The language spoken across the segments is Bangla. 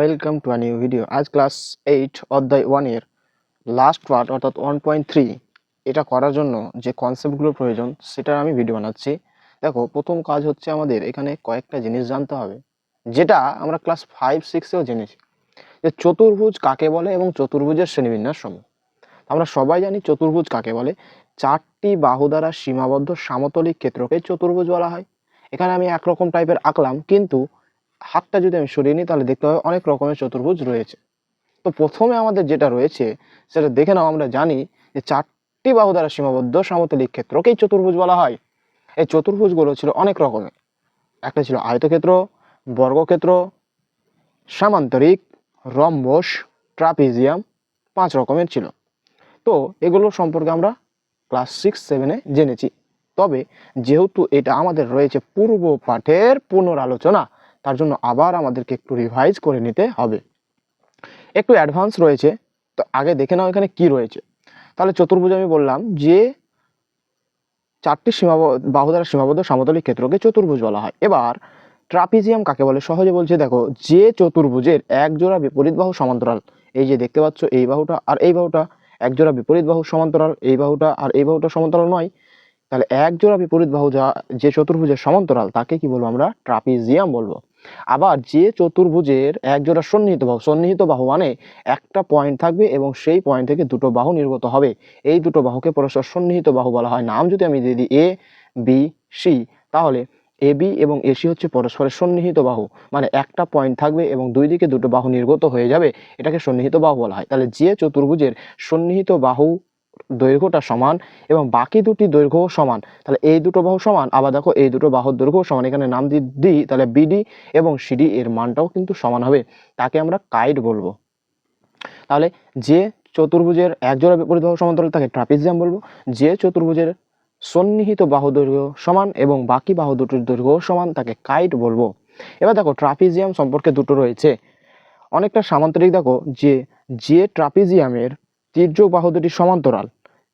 Welcome to a new video. আজ ক্লাস 8 অধ্যায় 1 এর লাস্ট পার্ট অর্থাৎ 1.3 এটা করার জন্য যে কনসেপ্টগুলোর প্রয়োজন সেটার আমি ভিডিও বানাচ্ছি। দেখো, প্রথম কাজ হচ্ছে আমাদের এখানে কয়েকটা জিনিস জানতে হবে, যেটা আমরা ক্লাস 5-6-এও জেনেছি, যে চতুর্ভুজ কাকে বলে এবং চতুর্ভুজের শ্রেণীবিন্যাস সমূহ। আমরা সবাই জানি চতুর্ভুজ কাকে বলে। চারটি বাহু দ্বারা সীমাবদ্ধ সমতলিক ক্ষেত্রকে চতুর্ভুজ বলা হয়। এখানে আমি একরকম টাইপের আঁকলাম, কিন্তু হাতটা যদি আমি সরিয়ে নিই তাহলে দেখতে হবে অনেক রকমের চতুর্ভুজ রয়েছে। তো প্রথমে আমাদের যেটা রয়েছে সেটা দেখে নাও। আমরা জানি যে চারটি বাহু দ্বারা সীমাবদ্ধ সমতলিক ক্ষেত্রকেই চতুর্ভুজ বলা হয়। এই চতুর্ভুজগুলো ছিল অনেক রকমের। একটা ছিল আয়তক্ষেত্র, বর্গক্ষেত্র, সামান্তরিক, রম্বস, ট্রাপিজিয়াম, 5 রকমের ছিল। তো এগুলো সম্পর্কে আমরা ক্লাস 6-7-এ জেনেছি। তবে যেহেতু এটা আমাদের রয়েছে পূর্ব পাঠের পুনরালোচনা, তার জন্য আবার আমাদেরকে একটু রিভাইজ করে নিতে হবে, একটু অ্যাডভান্স রয়েছে। তো আগে দেখে নাও এখানে কি রয়েছে। তাহলে চতুর্ভুজ আমি বললাম যে চারটি বাহু দ্বারা সীমাবদ্ধ সমতলিক ক্ষেত্রকে চতুর্ভুজ বলা হয়। এবার ট্রাপিজিয়াম কাকে বলে সহজে বলছে, দেখো, যে চতুর্ভুজের এক জোড়া বিপরীত বাহু সমান্তরাল, এই যে দেখতে পাচ্ছ এই বাহুটা আর এই বাহুটা এক জোড়া বিপরীত বাহু সমান্তরাল, এই বাহুটা আর এই বাহুটা সমান্তরাল নয়, তাহলে এক জোড়া বিপরীত বাহু যে চতুর্ভুজের সমান্তরাল তাকে কি বলবো আমরা? ট্রাপিজিয়াম বলবো। আবার যে চতুর্ভুজের এক জোড়া সন্নিহিত বাহু মানে একটা পয়েন্ট থাকবে এবং সেই পয়েন্ট থেকে দুটো বাহু নির্গত হবে, এই দুটো বাহুকে পরস্পর সন্নিহিত বাহু বলা হয়। নাম যদি আমি দিয়ে দিই এ বি সি, তাহলে এ বি এবং এসি হচ্ছে পরস্পরের সন্নিহিত বাহু, মানে একটা পয়েন্ট থাকবে এবং দুই দিকে দুটো বাহু নির্গত হয়ে যাবে, এটাকে সন্নিহিত বাহু বলা হয়। তাহলে যে চতুর্ভুজের সন্নিহিত বাহু দৈর্ঘ্যটা সমান এবং বাকি দুটি দৈর্ঘ্য সমান, তাহলে এই দুটো বাহু সমান। আবার দেখো, এই দুটো বাহুর দৈর্ঘ্য সমান, এখানে নাম দিই তাহলে বিডি এবং সিডি এর মানটাও কিন্তু সমান হবে, তাকে আমরা কাইট বলবো। তাহলে যে চতুর্ভুজের একজোড়া বিপরীত বাহু সমান্তরাল তাকে ট্রাপিজিয়াম বলবো। যে চতুর্ভুজের সন্নিহিত বাহু দৈর্ঘ্য সমান এবং বাকি বাহু দুটির দৈর্ঘ্য সমান তাকে কাইট বলবো। এবার দেখো, ট্রাপিজিয়াম সম্পর্কে দুটো রয়েছে, অনেকটা সামান্তরিক। দেখো, যে ট্রাপিজিয়ামের তির্যক বাহু দুটি সমান্তরাল,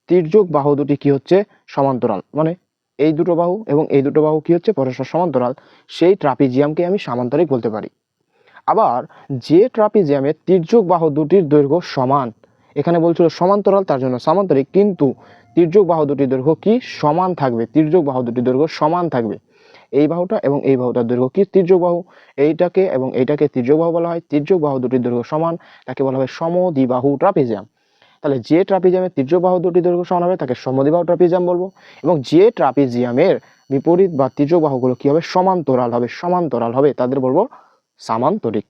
তির্যক বাহু দুটি কি হচ্ছে? সমান্তরাল, মানে এই দুটো বাহু এবং এই দুটো বাহু কি হচ্ছে? পরস্পর সমান্তরাল, সেই ট্রাপিজিয়ামকে আমি সামান্তরিক বলতে পারি। আবার যে ট্রাপিজিয়ামের তির্যক বাহু দুটির দৈর্ঘ্য সমান, এখানে বলছিল সমান্তরাল তার জন্য সামান্তরিক, কিন্তু তির্যক বাহু দুটির দৈর্ঘ্য কি? সমান থাকবে। তির্যক বাহু দুটির দৈর্ঘ্য সমান থাকবে, এই বাহুটা এবং এই বাহুটার দৈর্ঘ্য কি? তির্যক বাহু। এইটাকে এবং এইটাকে তির্যক বাহু বলা হয়। তির্যক বাহু দুটির দৈর্ঘ্য সমান, তাকে বলা হয় সমদ্বিবাহু ট্রাপিজিয়াম। তাহলে যে ট্রাপিজিয়ামের তির্যক বাহু দুটি দৈর্ঘ্য সমান হবে তাকে সমদ্বিবাহু ট্রাপিজিয়াম বলবো, এবং যে ট্রাপিজিয়ামের বিপরীত বা তির্যক বাহুগুলো কি হবে? সমান্তরাল হবে, তাদের বলবো সামান্তরিক।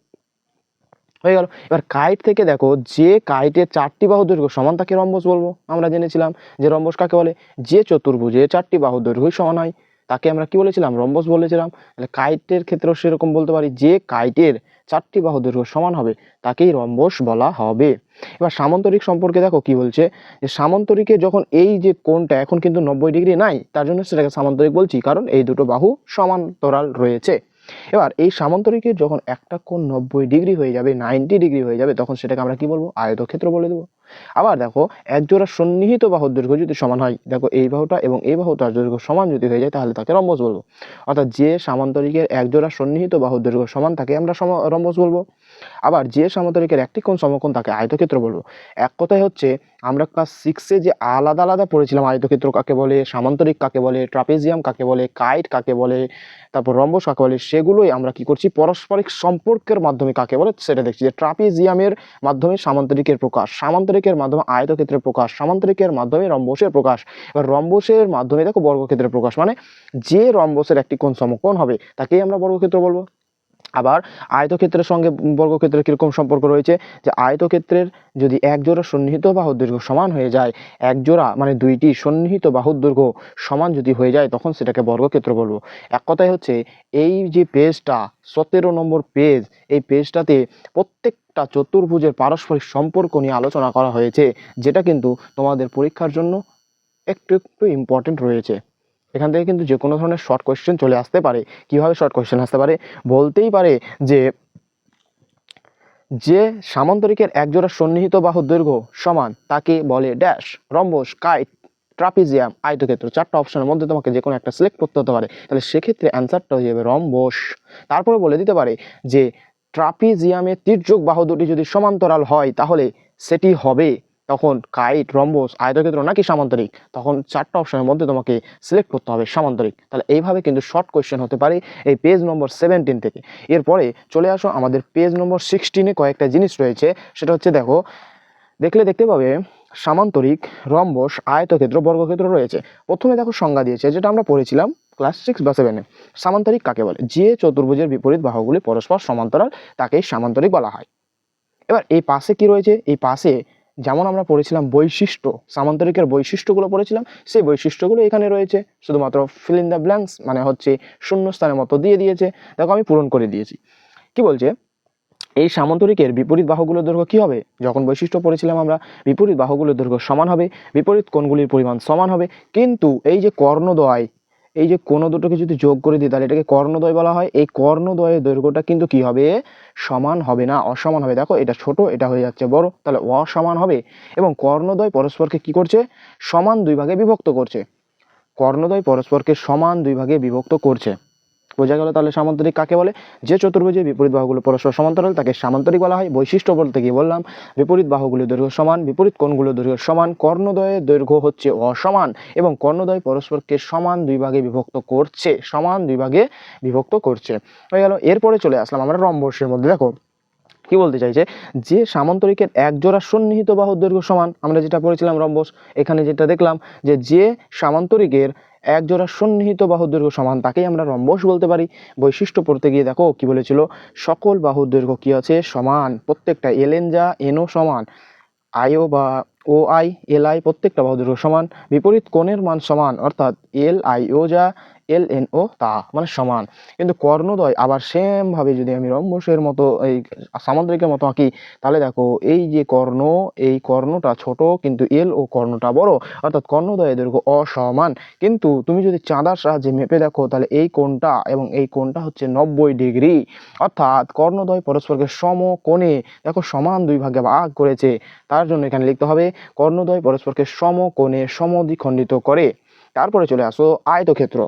হয়ে গেল। এবার কাইট থেকে দেখো, যে কাইটের চারটি বাহু দৈর্ঘ্য সমান তাকে রম্বস বলবো। আমরা জেনেছিলাম যে রম্বস কাকে বলে? যে চতুর্ভুজে চারটি বাহু দৈর্ঘ্য সমান হয় তাকে আমরা কি বলেছিলাম? রম্বস বলেছিলাম। তাহলে কাইটের ক্ষেত্রেও সেরকম বলতে পারি, যে কাইটের চারটি বাহু দৈর্ঘ্য সমান হবে তাকেই রম্বস বলা হবে। এবার সামান্তরিক সম্পর্কে দেখো কি বলছে, যে সামান্তরিকে যখন এই যে কোণটা এখন কিন্তু 90 ডিগ্রি নাই, তার জন্য সেটাকে সামান্তরিক বলছি, কারণ এই দুটো বাহু সমান্তরাল রয়েছে। এবার এই সামান্তরিকের যখন একটা কোণ 90 ডিগ্রি হয়ে যাবে, 90 ডিগ্রি হয়ে যাবে, তখন সেটাকে আমরা কি বলবো? আয়তক্ষেত্র বলে দেবো। আবার দেখো, একজোড়া সন্নিহিত বাহুর দৈর্ঘ্য যদি সমান হয়, দেখো এই বাহুটা এবং এই বাহুটার দৈর্ঘ্য সমান যদি হয়ে যায় তাহলে তাকে রম্বস বলবো। অর্থাৎ যে সামান্তরিকের একজোড়া সন্নিহিত বাহুর দৈর্ঘ্য সমান তাকে আমরা রম্বস বলবো। আবার যে সামান্তরিকের একটি কোণ সমকোণ তাকে আয়তক্ষেত্র বলবো। এক কথায় হচ্ছে, আমরা ক্লাস 6-এ যে আলাদা আলাদা পড়েছিলাম, আয়তক্ষেত্র কাকে বলে, সামান্তরিক কাকে বলে, ট্রাপিজিয়াম কাকে বলে, কাইট কাকে বলে, তারপর রম্বস কাকে বলে, সেগুলোই আমরা কি করছি? পারস্পরিক সম্পর্কের মাধ্যমে কাকে বলে সেটা দেখছি। যে ট্রাপিজিয়ামের মাধ্যমে সামান্তরিকের প্রকাশ, সামান্তরিকের মাধ্যমে আয়তক্ষেত্রের প্রকাশ, সামান্তরিকের মাধ্যমে রম্বসের প্রকাশ, এবার রম্বসের মাধ্যমে দেখো বর্গক্ষেত্রের প্রকাশ। মানে যে রম্বসের একটি কোণ সমকোণ হবে তাকেই আমরা বর্গক্ষেত্র বলবো। আবার আয়তক্ষেত্রের সঙ্গে বর্গক্ষেত্রের কিরকম সম্পর্ক রয়েছে, যে আয়তক্ষেত্রের যদি একজোড়া সন্নিহিত বাহুর দৈর্ঘ্য সমান হয়ে যায়, একজোড়া মানে দুইটি সন্নিহিত বাহুর দৈর্ঘ্য সমান যদি হয়ে যায়, তখন সেটাকে বর্গক্ষেত্র বলবো। এক কথায় হচ্ছে, এই যে পেজটা 17 নম্বর পেজ, এই পেজটাতে প্রত্যেকটা চতুর্ভুজের পারস্পরিক সম্পর্ক নিয়ে আলোচনা করা হয়েছে, যেটা কিন্তু তোমাদের পরীক্ষার জন্য একটু একটু ইম্পর্টেন্ট রয়েছে। এখান থেকে কিন্তু যে কোনো ধরনের শর্ট কোয়েশ্চেন চলে আসতে পারে। কিভাবে শর্ট কোয়েশ্চেন আসতে পারে? বলতেই পারে যে সামান্তরিকের একজোড়া সন্নিহিত বাহুর দৈর্ঘ্য সমান তাকে বলে ড্যাশ, রম্বস, কাইট, ট্রাপিজিয়াম, আয়তক্ষেত্র। 4টা অপশনের মধ্যে তোমাকে যে কোনো একটা সিলেক্ট করতে হতে পারে, তাহলে সেক্ষেত্রে অ্যান্সারটা হয়ে যাবে রম্বস। তারপরে বলে দিতে পারে যে ট্রাপিজিয়ামের তির্যক বাহু দুটি যদি সমান্তরাল হয় তাহলে সেটি হবে তখন কাইট, রম্বস, আয়তক্ষেত্র নাকি সামান্তরিক। তখন 4টা অপশনের মধ্যে তোমাকে সিলেক্ট করতে হবে সামান্তরিক। তাহলে এইভাবে কিন্তু শর্ট কোয়েশ্চেন হতে পারে এই পেজ নম্বর 17 থেকে। এরপরে চলে আসো আমাদের পেজ নম্বর 16-এ কয়েকটা জিনিস রয়েছে। সেটা হচ্ছে দেখো, দেখতে পাবে সামান্তরিক, রম্বস, আয়তক্ষেত্র, বর্গক্ষেত্র রয়েছে। প্রথমে দেখো সংজ্ঞা দিয়েছে, যেটা আমরা পড়েছিলাম ক্লাস 6 বা 7-এ। সামান্তরিক কাকে বলে? যে চতুর্ভুজের বিপরীত বাহুগুলি পরস্পর সমান্তরাল তাকেই সামান্তরিক বলা হয়। এবার এই পাশে কি রয়েছে? এই পাশে যেমন আমরা পড়েছিলাম বৈশিষ্ট্য, সামান্তরিকের বৈশিষ্ট্যগুলো পড়েছিলাম, সেই বৈশিষ্ট্যগুলো এখানে রয়েছে। শুধুমাত্র ফিল ইন দ্য ব্ল্যাঙ্কস মানে হচ্ছে শূন্যস্থানের মতো দিয়ে দিয়েছে। দেখো আমি পূরণ করে দিয়েছি। কি বলছে? এই সামান্তরিকের বিপরীত বাহুগুলোর দৈর্ঘ্য কি হবে? যখন বৈশিষ্ট্য পড়েছিলাম আমরা, বিপরীত বাহুগুলোর দৈর্ঘ্য সমান হবে, বিপরীত কোণগুলির পরিমাণ সমান হবে। কিন্তু এই যে কর্ণদ্বয়, এই যে কোণ দুটোকে যদি যোগ করে দিই তাহলে এটাকে কর্ণদ্বয় বলা হয়। এই কর্ণদ্বয়ের দৈর্ঘ্যটা কিন্তু কি হবে? সমান হবে না, অসমান হবে। দেখো এটা ছোট, এটা হয়ে যাচ্ছে বড়, তাহলে অসমান হবে। এবং কর্ণদ্বয় পরস্পরকে কি করছে? সমান দুই ভাগে বিভক্ত করছে। কর্ণদ্বয় পরস্পরকে সমান দুই ভাগে বিভক্ত করছে। বোঝা গেল? তাহলে সামান্তরিক কাকে বলে? যে চতুর্ভুজের বিপরীত বাহুগুলো পরস্পর সমান্তরাল তাকে সামান্তরিক বলা হয়। বৈশিষ্ট্য বলতে কি বললাম? বিপরীত বাহুগুলোর দৈর্ঘ্য সমান, বিপরীত কোণগুলোর দৈর্ঘ্য সমান, কর্ণদ্বয়ের দৈর্ঘ্য হচ্ছে অসমান এবং কর্ণদ্বয় পরস্পরকে সমান দুই ভাগে বিভক্ত করছে, সমান দুই ভাগে বিভক্ত করছে। হয়ে গেল। এরপরে চলে আসলাম আমরা রম্বসের মধ্যে। দেখো কি বলতে চাইছে, যে সামান্তরিকের এক জোড়া সন্নিহিত বাহুর দৈর্ঘ্য সমান, আমরা যেটা পড়েছিলাম রম্বস, এখানে যেটা দেখলাম যে সামান্তরিকের এক জোড়া সন্নিহিত বাহুর দৈর্ঘ্য সমান তাকেই আমরা রম্বস বলতে পারি। বৈশিষ্ট্য পড়তে গিয়ে দেখো কি বলেছিল, সকল বাহুর দৈর্ঘ্য কি আছে? সমান। প্রত্যেকটা এলএন যা এনও সমান, আইও বা ও আই এল আই প্রত্যেকটা বাহুর দৈর্ঘ্য সমান। বিপরীত কোণের মান সমান, অর্থাৎ এল আই ও যা এল এন ও তা মানে সমান। কিন্তু কর্ণদ্বয় আবার সেম ভাবে যদি আমি রম্বসের মতো এই সামান্তরিকের মতো আঁকি তাহলে দেখো এই যে কর্ণ, এই কর্ণটা ছোট কিন্তু এল ও কর্ণটা বড়, অর্থাৎ কর্ণদ্বয়ের দৈর্ঘ্য অসমান। কিন্তু তুমি যদি চাঁদার সাহায্যে মেপে দেখো তাহলে এই কোণটা এবং এই কোণটা হচ্ছে 90 ডিগ্রি, অর্থাৎ কর্ণদ্বয় পরস্পরকে সমকোণে দেখো সমান দুই ভাগে ভাগ করেছে। তার জন্য এখানে লিখতে হবে কর্ণদ্বয় পরস্পরকে সমকোণে সমদ্বিখণ্ডিত করে। তারপরে চলে আসো আয়তক্ষেত্র।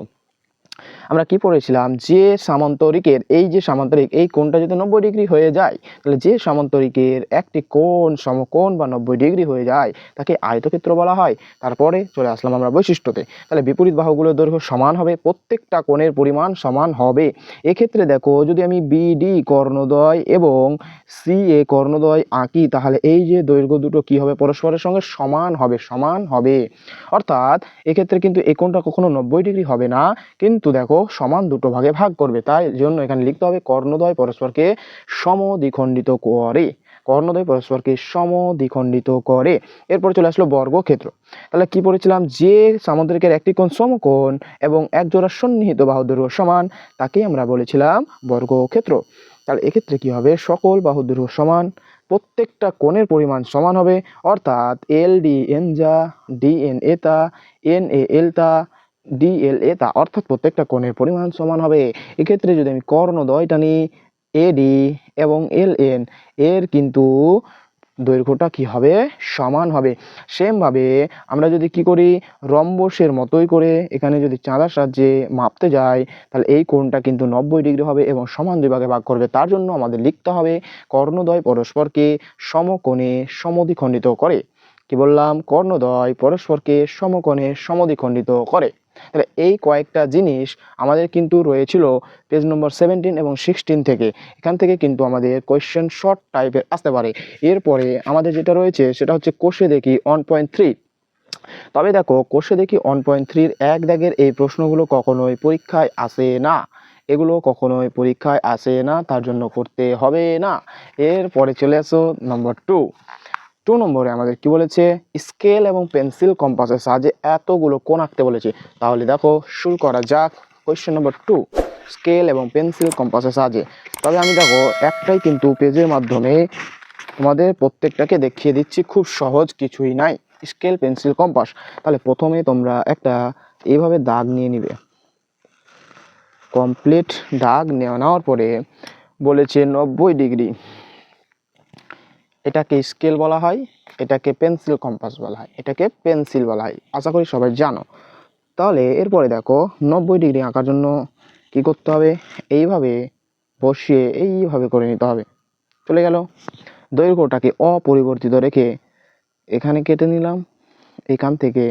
আমরা কি পড়েছিলাম, যে সামান্তরিকের এই যে সামান্তরিক এই কোণটা যদি 90 ডিগ্রি হয়ে যায় তাহলে যে সামান্তরিকের একটি কোণ সমকোণ বা 90 ডিগ্রি হয়ে যায় তাকে আয়তক্ষেত্র বলা হয়। তারপরে চলে আসলাম আমরা বৈশিষ্ট্যতে। তাহলে বিপরীত বাহুগুলোর দৈর্ঘ্য সমান হবে, প্রত্যেকটা কোণের পরিমাণ সমান হবে। এক্ষেত্রে দেখো যদি আমি বিডি কর্ণদ্বয় এবং সি এ কর্ণদ্বয় আঁকি তাহলে এই যে দৈর্ঘ্য দুটো কি হবে? পরস্পরের সঙ্গে সমান হবে, সমান হবে। অর্থাৎ এক্ষেত্রে কিন্তু এই কোণটা কখনো 90 ডিগ্রি হবে না, কিন্তু দেখো সমান দুটো ভাগে ভাগ করবে। তাই জন্য এখানে লিখতে হবে কর্ণদ্বয় পরস্পরকে সমদ্বিখণ্ডিত করে, কর্ণদ্বয় পরস্পরকে সমদ্বিখণ্ডিত করে। এরপর চলে আসলো বর্গক্ষেত্র। তাহলে কি পড়েছিলাম, যে সামান্তরিকের একটি কোণ সমকোণ এবং এক জোড়া সন্নিহিত বাহুর দৈর্ঘ্য সমান তাকেই আমরা বলেছিলাম বর্গক্ষেত্র। তাহলে এক্ষেত্রে কি হবে? সকল বাহুর দৈর্ঘ্য সমান, প্রত্যেকটা কোণের পরিমাণ সমান হবে, অর্থাৎ এল ডি এন যা ডি এন এ তা এন এ এল তা ডি এল এ তা, অর্থাৎ প্রত্যেকটা কোণের পরিমাণ সমান হবে। এক্ষেত্রে যদি আমি কর্ণদ্বয়টা নিই এডি এবং এল এন, এর কিন্তু দৈর্ঘ্যটা কি হবে? সমান হবে। সেমভাবে আমরা যদি কি করি, রম্বসের মতোই করে এখানে যদি চাঁদার সাহায্যে মাপতে যাই তাহলে এই কোণটা কিন্তু 90 ডিগ্রি হবে এবং সমান দুই ভাগে ভাগ করবে। তার জন্য আমাদের লিখতে হবে কর্ণদ্বয় পরস্পরকে সমকোণে সমদ্বিখণ্ডিত করে। কি বললাম? কর্ণদ্বয় পরস্পরকে সমকোণে সমদ্বিখণ্ডিত করে। তাহলে এই কয়েকটা জিনিস আমাদের কিন্তু রয়েছিল পেজ নম্বর 17 এবং 16 থেকে। এখান থেকে কিন্তু আমাদের কোয়েশ্চেন শর্ট টাইপের আসতে পারে। এরপরে আমাদের যেটা রয়েছে সেটা হচ্ছে কোষে দেখি 1.3। তবে দেখো কোষে দেখি 1.3-র এক দাগের এই প্রশ্নগুলো কখনোই পরীক্ষায় আসে না, এগুলো কখনোই পরীক্ষায় আসে না, তার জন্য করতে হবে না। এরপরে চলে আসো নম্বর 2 নম্বরে আমাদের কি বলেছে, স্কেল এবং পেন্সিল কম্পাসের সাহায্যে এতগুলো কোণ আঁকতে বলেছে। তাহলে দেখো শুরু করা যাক কোয়েশ্চেন নম্বর 2, স্কেল এবং পেন্সিল কম্পাসের সাহায্যে। তবে আমি দেখো একটাই কিন্তু পেজের মাধ্যমে তোমাদের প্রত্যেকটাকে দেখিয়ে দিচ্ছি, খুব সহজ, কিছুই নাই। Scale pencil compass. তাহলে প্রথমে তোমরা একটা এইভাবে দাগ নিয়ে নিবে, কমপ্লিট দাগ নেওয়ার পরে বলেছে 90 ডিগ্রি, এটাকে স্কেল বলা হয়, এটাকে পেন্সিল কম্পাস বলা হয়, এটাকে পেন্সিল বলা হয়, আশা করি সবাই জানো। তাহলে এরপরে দেখো 90 ডিগ্রি আঁকার জন্য কি করতে হবে, এইভাবে বসিয়ে এইভাবে করে নিতে হবে। চলে গেল। দৈর্ঘ্যটাকে অপরিবর্তিত রেখে এখানে কেটে নিলাম, এখান থেকে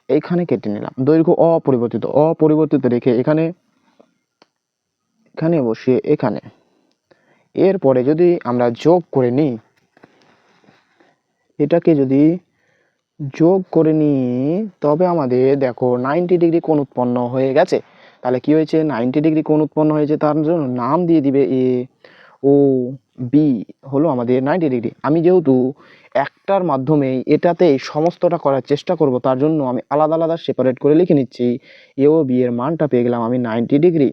এইখানে কেটে নিলাম। দৈর্ঘ্য অপরিবর্তিত রেখে এখানে বসিয়ে এখানে। এরপরে যদি আমরা যোগ করে নিই, এটাকে যদি যোগ করে নিই তবে আমাদের দেখো 90 ডিগ্রি কোণ উৎপন্ন হয়ে গেছে। তাহলে কি হয়েছে, 90 ডিগ্রি কোণ উৎপন্ন হয়েছে, তার জন্য নাম দিয়ে দিবে এ ও বি হলো আমাদের 90 ডিগ্রি। আমি যেহেতু একটার মাধ্যমে এটাতেই সমস্তটা করার চেষ্টা করব, তার জন্য আমি আলাদা আলাদা সেপারেট করে লিখে নিচ্ছি। এ ও বি এর মানটা পেয়ে গেলাম আমি 90 ডিগ্রি।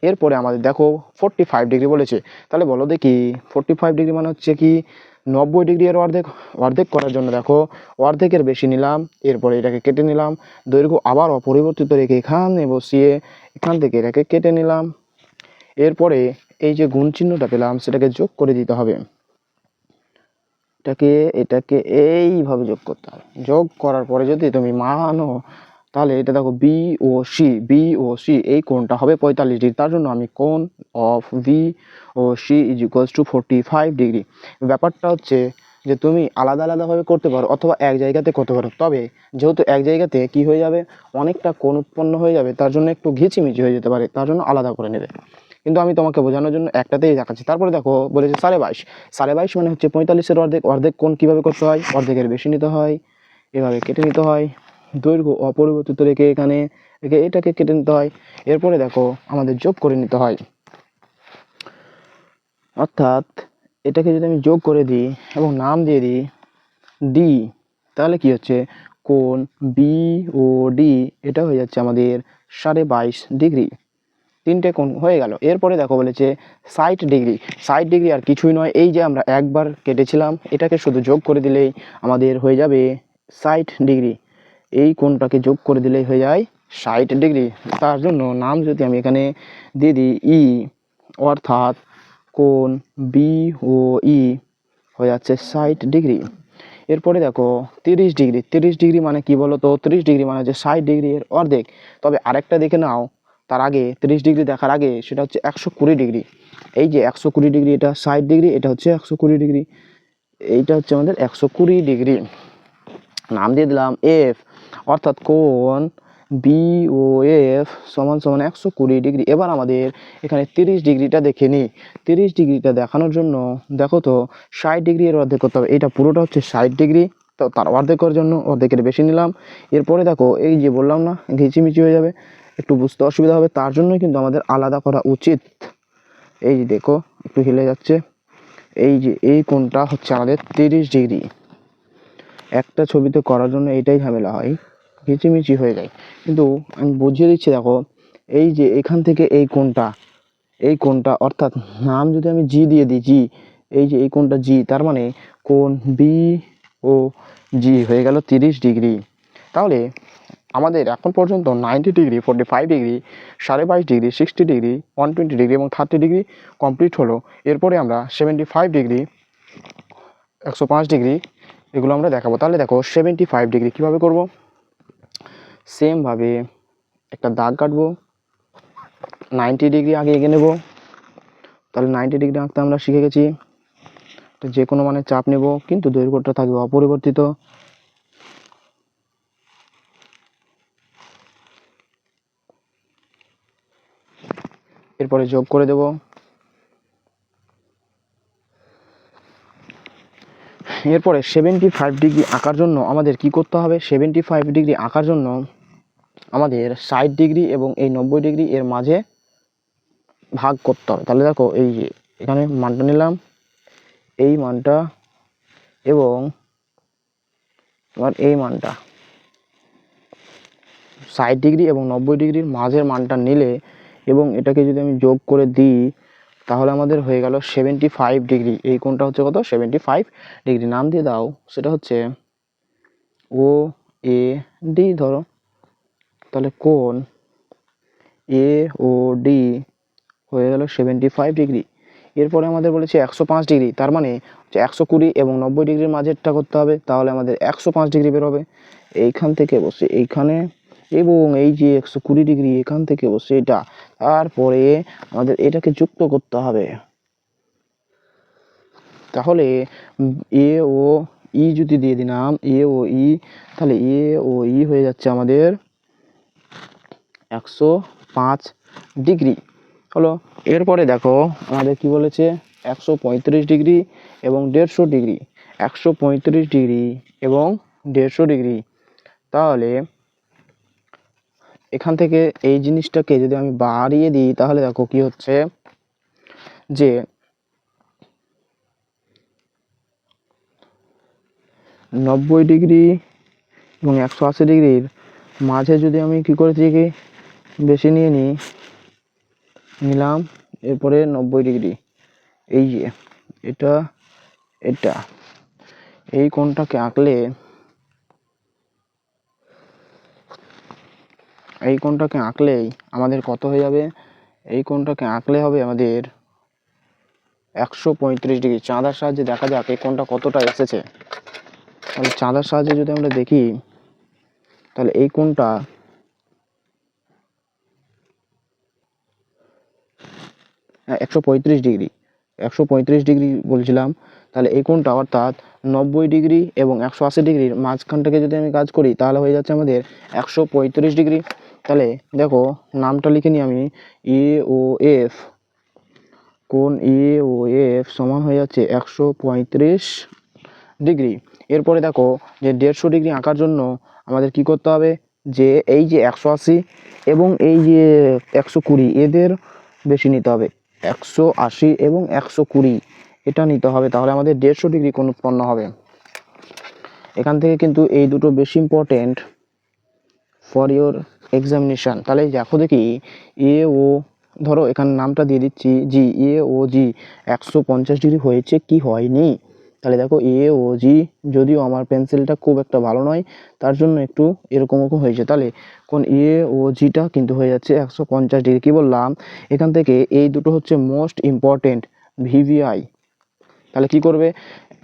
এরপরে আমাদের দেখো 45 ডিগ্রি বলেছে। তাহলে বলো দেখি 45 ডিগ্রি মানে হচ্ছে কি 90 ডিগ্রি এর অর্ধেক করার জন্য দেখো অর্ধেকের বেশি নিলাম, এরপরে এটাকে কেটে নিলাম। দৈর্ঘ্য আবার অপরিবর্তিত রেখে এখানে বসিয়ে এখান থেকে এটাকে কেটে নিলাম। এরপরে এই যে গুণ চিহ্নটা পেলাম সেটাকে যোগ করে দিতে হবে। এটাকে এইভাবে যোগ করতে হবে। যোগ করার পরে যদি তুমি মানো, তাহলে এটা দেখো বি ও সি এই কোণটা হবে 45 ডিগ্রি। তার জন্য আমি কোণ of B O C is equals to 45 degree. ব্যাপারটা হচ্ছে যে তুমি আলাদা আলাদাভাবে করতে পারো অথবা এক জায়গাতে করতে পারো, তবে যেহেতু এক জায়গাতে কি হয়ে যাবে, অনেকটা কোণ উৎপন্ন হয়ে যাবে, তার জন্য একটু ঘিচিমিচি হয়ে যেতে পারে, তার জন্য আলাদা করে নেবে। কিন্তু আমি তোমাকে বোঝানোর জন্য একটাতেই দেখাচ্ছি। তারপরে দেখো বলেছে 22.5 মানে হচ্ছে 45-এর অর্ধেক কোণ কীভাবে করতে হয়, অর্ধেকের বেশি নিতে হয়, এভাবে কেটে নিতে হয়। দৈর্ঘ্য অপরিবর্তিত রেখে এখানে এটাকে কেটে নিতে হয়। এরপরে দেখো আমাদের যোগ করে নিতে হয়, অর্থাৎ এটাকে যদি আমি যোগ করে দিই এবং নাম দিয়ে দিই ডি, তাহলে কি হচ্ছে কোণ বি ও ডি এটা হয়ে যাচ্ছে আমাদের 22.5 ডিগ্রি। তিনটে কোণ হয়ে গেল। এরপরে দেখো বলেছে 60 ডিগ্রি আর কিছুই নয়, এই যে আমরা একবার কেটেছিলাম এটাকে শুধু যোগ করে দিলেই আমাদের হয়ে যাবে 60 ডিগ্রি। এই কোণটাকে যোগ করে দিলেই হয়ে যায় 60 ডিগ্রি। তার জন্য নাম যদি আমি এখানে দিয়ে দিই ই, অর্থাৎ কোণ বি ও ই হয়ে যাচ্ছে 60 ডিগ্রি। এরপরে দেখো 30 ডিগ্রি মানে কি বলো তো, 30 ডিগ্রি মানে হচ্ছে 60 ডিগ্রি এর অর্ধেক। তবে আরেকটা দেখে নাও, তার আগে 30 ডিগ্রি দেখার আগে সেটা হচ্ছে 120 ডিগ্রি। এই যে 120 ডিগ্রি, এটা 60 ডিগ্রি, এটা হচ্ছে 120 ডিগ্রি, এইটা হচ্ছে আমাদের 120 ডিগ্রি। নাম দিয়ে দিলাম এফ, অর্থাৎ কোণ বি ও এফ সমান সমান 120 ডিগ্রি। এবার আমাদের এখানে 30 ডিগ্রিটা দেখে নিই। 30 ডিগ্রিটা দেখানোর জন্য দেখো তো 60 ডিগ্রি এর অর্ধেক করতে হবে। এটা পুরোটা হচ্ছে 60 ডিগ্রি, তো তার অর্ধেক করার জন্য অর্ধেকের বেশি নিলাম। এরপরে দেখো এই যে বললাম না ঘিচিমিচি হয়ে যাবে, একটু বুঝতে অসুবিধা হবে, তার জন্যই কিন্তু আমাদের আলাদা করা উচিত। এই যে দেখো একটু হিলে যাচ্ছে, এই যে এই কোণটা হচ্ছে আমাদের 30 ডিগ্রি। একটা ছবিতে করার জন্য এটাই ঝামেলা হয়, ঘিচিমিচি হয়ে যায়। কিন্তু আমি বুঝিয়ে দিচ্ছি দেখো, এই যে এখান থেকে এই কোণটা অর্থাৎ নাম যদি আমি জি দিয়ে দিই, জি, এই যে এই কোণটা জি, তার মানে কোণ বি ও জি হয়ে গেল 30 ডিগ্রি। তাহলে আমাদের এখন পর্যন্ত 90 degree, 45 degree, 22.5 degree, 60 degree, 120 degree এবং 30 ডিগ্রি কমপ্লিট হলো। এরপরে আমরা 75 ডিগ্রি, 105 ডিগ্রি এগুলো আমরা দেখাবো। তাহলে দেখো 75 ডিগ্রি কীভাবে করব, সেমভাবে একটা দাগ কাটবো, 90 ডিগ্রি আগে এগিয়ে নেব। তাহলে 90 ডিগ্রি আঁকতে আমরা শিখে গেছি। যে কোনো মানে চাপ নেব, কিন্তু দৈর্ঘ্যটা থাকবে অপরিবর্তিত। এরপরে যোগ করে দেব। এরপরে 75 ডিগ্রি আঁকার জন্য আমাদের কি করতে হবে, 75 ডিগ্রি আঁকার জন্য আমাদের 60 ডিগ্রি এবং এই 90 ডিগ্রি এর মাঝে ভাগ করতে হবে। তাহলে দেখো এই যে এখানে মানটা নিলাম, এই মানটা এবং এই মানটা 60 ডিগ্রি এবং 90 ডিগ্রির মাঝের মানটা নিলে এবং এটাকে যদি আমি যোগ করে দিই, তাহলে আমাদের হয়ে গেল 75 ডিগ্রি। এই কোণটা হচ্ছে কত, 75 ডিগ্রি। নাম দিয়ে দাও, সেটা হচ্ছে ও এ ডি ধরো। তাহলে কোণ এ ও ডি হয়ে গেল 75 ডিগ্রি। এরপরে আমাদের বলেছে 105 ডিগ্রি, তার মানে 120 এবং 90 ডিগ্রির মাঝেরটা করতে হবে, তাহলে আমাদের 105 ডিগ্রি বেরোবে। এইখান থেকে বসে এইখানে এবং এই যে 120 ডিগ্রি এখান থেকে বসে এটা, তারপরে আমাদের এটাকে যুক্ত করতে হবে। তাহলে এ ও ই যদি দিয়ে দিলাম এ ও ই, তাহলে এ ও ই হয়ে যাচ্ছে আমাদের 105 ডিগ্রি হলো। এরপরে দেখো আমাদের কি বলেছে 135 ডিগ্রি এবং 150 ডিগ্রি, 135 ডিগ্রি এবং 150 ডিগ্রি। তাহলে এখান থেকে এই জিনিসটাকে যদি আমি বাড়িয়ে দিই তাহলে দেখো কি হচ্ছে যে 90 ডিগ্রি এবং 180 ডিগ্রির মাঝে যদি আমি কি করেছি কি বেশি নিয়ে নিলাম, এরপরে 90 ডিগ্রি, এই যে এটা এটা এই কোণটাকে আঁকলে আমাদের কত হয়ে যাবে, এই কোণটাকে আঁকলে হবে আমাদের 135 ডিগ্রি। চাঁদার সাহায্যে দেখা যাক এই কোণটা কতটা এসেছে। তাহলে চাঁদার সাহায্যে যদি আমরা দেখি তাহলে এই কোণটা 135 ডিগ্রি, 135 ডিগ্রি বলছিলাম। তাহলে এই কোণটা অর্থাৎ 90 ডিগ্রি এবং 180 ডিগ্রির মাঝখানটাকে যদি আমি কাজ করি তাহলে হয়ে যাচ্ছে আমাদের 135 ডিগ্রি। তাহলে দেখো নামটা লিখে নিই আমি, এ ও এফ, কোণ এ ও এফ সমান হয়ে যাচ্ছে 135 ডিগ্রি। এরপরে দেখো যে 150 ডিগ্রি আঁকার জন্য আমাদের কি করতে হবে, যে এই যে 180 এবং এই যে 120 এদের বেশি নিতে হবে, 180 এবং 120 এটা নিতে হবে, তাহলে আমাদের 150 ডিগ্রি কোণ উৎপন্ন হবে। এখান থেকে কিন্তু এই দুটো বেশি ইম্পর্টেন্ট ফর ইওর এক্সামিনেশান। তাহলে দেখো দেখি এ ও, ধরো এখানে নামটা দিয়ে দিচ্ছি জি, এ ও জি 150 ডিগ্রি হয়েছে কি হয়নি। তাহলে দেখো এ ও জি, যদিও আমার পেন্সিলটা খুব একটা ভালো নয় তার জন্য একটু এরকম হয়েছে, তাহলে কোন এ ও জিটা কিন্তু হয়ে যাচ্ছে 150 ডিগ্রি। কি বললাম, এখান থেকে এই দুটো হচ্ছে মোস্ট ইম্পর্টেন্ট ভিভিআই। তাহলে কি করবে,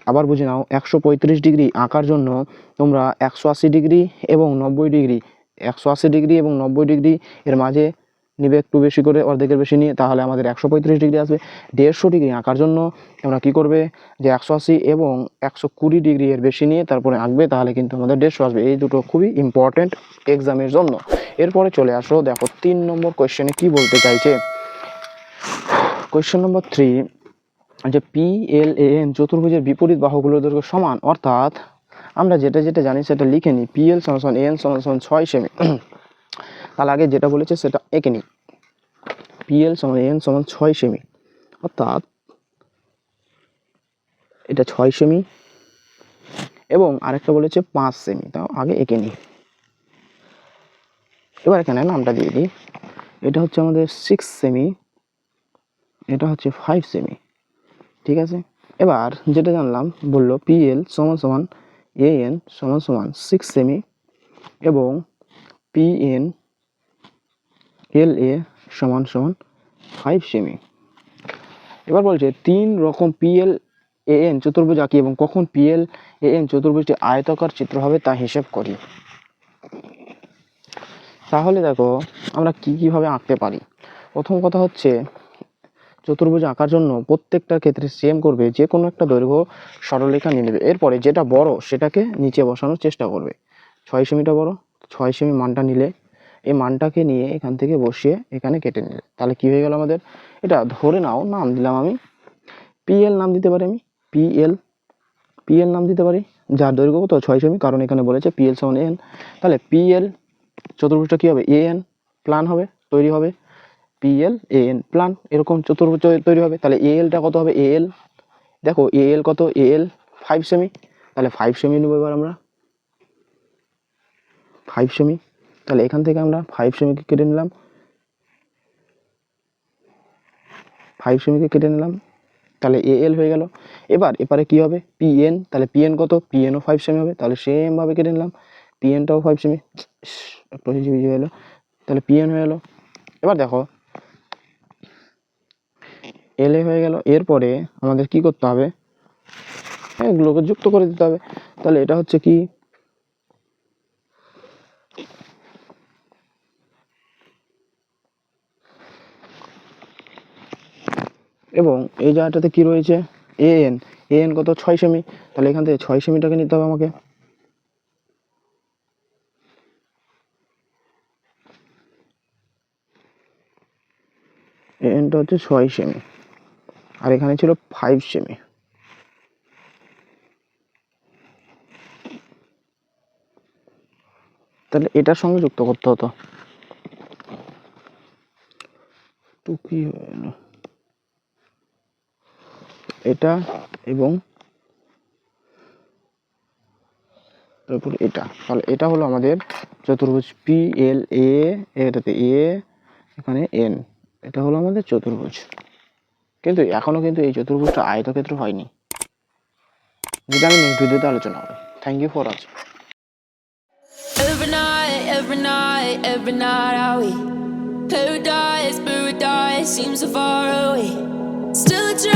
আবার বুঝে নাও, 135 ডিগ্রি আঁকার জন্য তোমরা 180 ডিগ্রি এবং 90 ডিগ্রি, 180 ডিগ্রি এবং 90 ডিগ্রি এর মাঝে নিবে একটু বেশি করে, অর্ধেকের বেশি নিয়ে, তাহলে আমাদের 135 ডিগ্রি আসবে। 150 ডিগ্রি আঁকার জন্য তোমরা কি করবে, যে 180 এবং 120 ডিগ্রি এর বেশি নিয়ে তারপরে আঁকবে, তাহলে কিন্তু আমাদের 150 আসবে। এই দুটো খুবই ইম্পর্টেন্ট এক্সামের জন্য। এরপরে চলে আসো, দেখো 3 নম্বর কোয়েশ্চেনে কি বলতে চাইছে। কোয়েশ্চেন নম্বর 3, যে PLAN চতুর্ভুজের বিপরীত বাহুগুলোর দৈর্ঘ্য সমান, অর্থাৎ আমরা যেটা যেটা জানি সেটা লিখে নিই। PL সমান AN সমান 6 সেমি। তার আগে যেটা বলেছে সেটা এঁকে নিই। PL সমান AN সমান 6 সেমি, অর্থাৎ এটা 6 সেমি এবং আরেকটা বলেছে 5 সেমি। তাও আগে এঁকে নিই। এবার এখানে নামটা দিয়ে দিই। এটা হচ্ছে আমাদের 6 সেমি, এটা হচ্ছে 5 সেমি, ঠিক আছে। এবার যেটা জানলাম বললো PL সমান সমান AN সমান সমান 6 সেমি এবং PN LA সমান সমান 5 সেমি। এবার বলছে 3 রকম PLAN চতুর্ভুজ আঁকি এবং কখন PLAN চতুর্ভুজটি আয়তাকার চিত্র হবে তা হিসেব করি। তাহলে দেখো আমরা কিভাবে আঁকতে পারি। প্রথম কথা হচ্ছে চতুর্ভুজ আঁকার জন্য প্রত্যেকটার ক্ষেত্রে সেম করবে, যে কোনো একটা দৈর্ঘ্য সরলরেখা নিয়ে নেবে। এরপরে যেটা বড় সেটাকে নিচে বসানোর চেষ্টা করবে। 6 সেমিটা বড়, 6 সেমি মানটা নিলে এই মানটাকে নিয়ে এখান থেকে বসিয়ে এখানে কেটে নিলে, তাহলে কি হয়ে গেল আমাদের, এটা ধরে নাও নাম দিলাম আমি PL নাম দিতে পারি, আমি PL নাম দিতে পারি, যার দৈর্ঘ্য কত 6 সেমি, কারণ এখানে বলেছে PL সমান AN। তাহলে PL চতুর্ভুজটা কি হবে, AN প্লান হবে, তৈরি হবে, PLAN প্লান, এরকম চতুর্ভুজ তৈরি হবে। তাহলে ALটা কত হবে, AL দেখো AL কত, AL 5 সেমি, তাহলে 5 সেমি নেব এবার আমরা 5 সেমি। তাহলে এখান থেকে আমরা 5 সেমিকে কেটে নিলাম, 5 সেমিকে কেটে নিলাম, তাহলে AL হয়ে গেল। এবারে কি হবে PN, তাহলে PN কত, PNও 5 সেমি হবে, তাহলে সেম ভাবে কেটে নিলাম, PNটাও 5 সেমি, একটু হিজিবিজি হলো, তাহলে PN হয়ে গেল। এবার দেখো LA হয়ে গেল। এরপরে আমাদের কি করতে হবে, এগুলোকে যুক্ত করে দিতে হবে। তাহলে এটা হচ্ছে কি এবং এই জায়গাটাতে কি রয়েছে এএন, এএন কত 6 সেমি, তাহলে এখান থেকে 6 সেমিটাকে নিতে হবে আমাকে। এএনটা হচ্ছে 6 সেমি আর এখানে ছিল 5 সেমি। তাহলে এটার সঙ্গে যুক্ত করতে হতো, তো কি হলো এটা এবং তারপর এটা, তাহলে এটা হলো আমাদের চতুর্ভুজ পি এল এ, এটাতে এ, এখানে এন, এটা হলো আমাদের চতুর্ভুজ। কিন্তু এখনো কিন্তু এই চতুর্ভুজটা আয়তক্ষেত্র হয়নি, যেটা আমি নেক্সট ভিডিওতে আলোচনা করব। Thank you for watching. Every night are we paradise, paradise seems so far away. Still a try.